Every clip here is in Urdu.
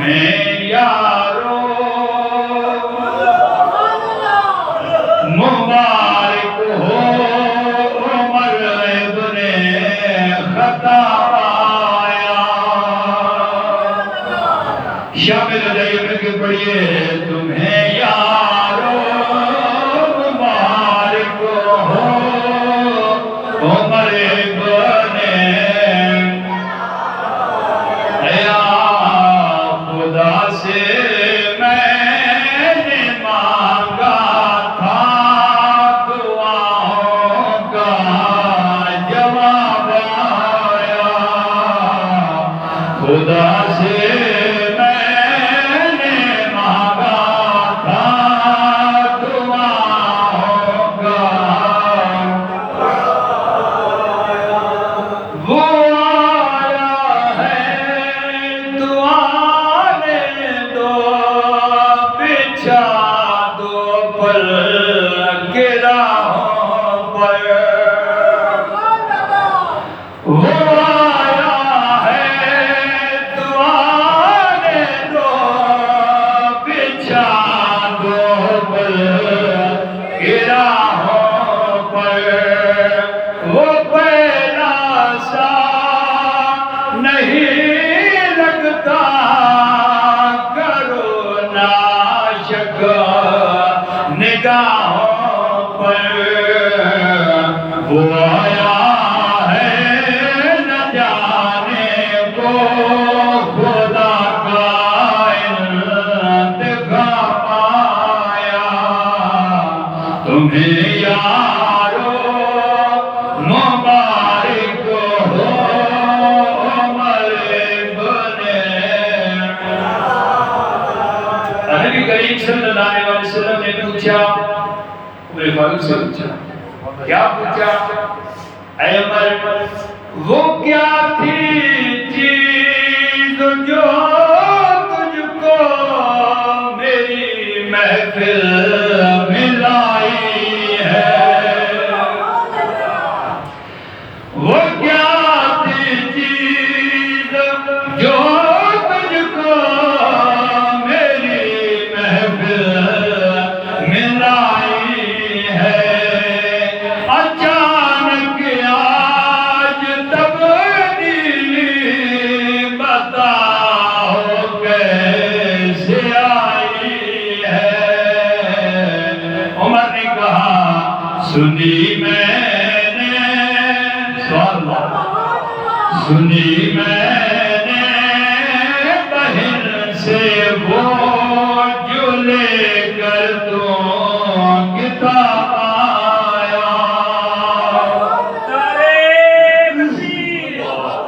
تمہیں یارو مبارک ہو عمر ابن خطاب آیا شامل ہو جائیے مل کے پڑھیے تمہیں یارو مبارک ہو عمر ابن خدا سے میں نے مانگا تھا دعاؤں کا جواب آیا خدا سے میں نے مانگا تھا دعاؤں کا وہ نگاہوں پر وہ آیا ہے نہ جانے کو خدا کا انتخاب آیا تمہیں یارو مبارک ہو عمر ابن نبی کریم صلی اللہ علیہ وسلم نے پوچھا عمر فاروق سے پوچھا کیا پوچھا اے عمر وہ کیا تھی چیز جو تجھ کو میری محفل میں لائی ہے وہ کیا تھی چیز جو تجھ کو سنی میں نے سنی میں نے بہن سے وہ جو لے کر تو کتاب آیا نعرہ تکبیر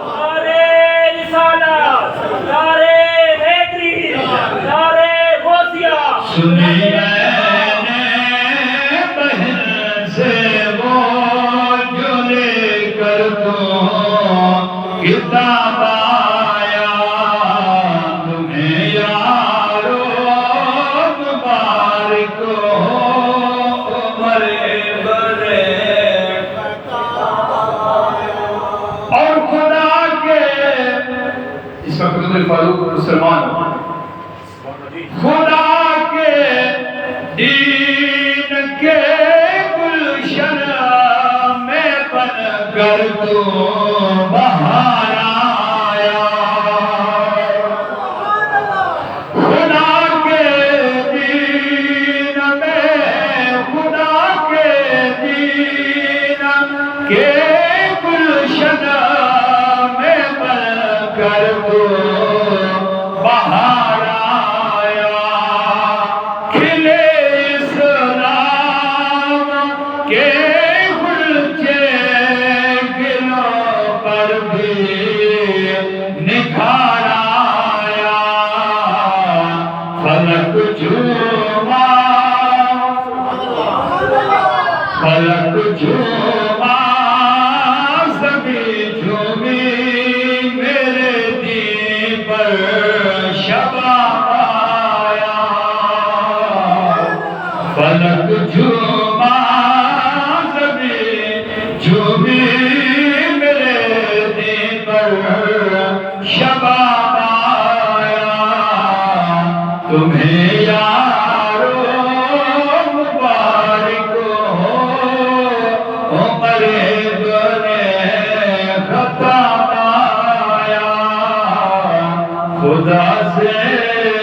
نعرہ رسالت نعرہ حیدری نعرہ غوثیہ سنی میں کتاب آیا تمہیں یارو مبارک ہو عمر ابن اور خدا کے اس وقت عمر فاروق مسلمان خدا کے دین کے گلشن میں بن کر تو بہار آیا خدا کے دین میں خدا کے دین کے گلشن میں بن کر تو بہار آیا کھلے اسلام کے نکھار آیا فلک جھوما فلک جھوما سبھی جھومی میرے دین پر شباب آیا فلک جھوما سبھی جھومی میرے دین پر شباب آیا تمہیں یارو مبارک ہو عمر ابن خطاب آیا خدا سے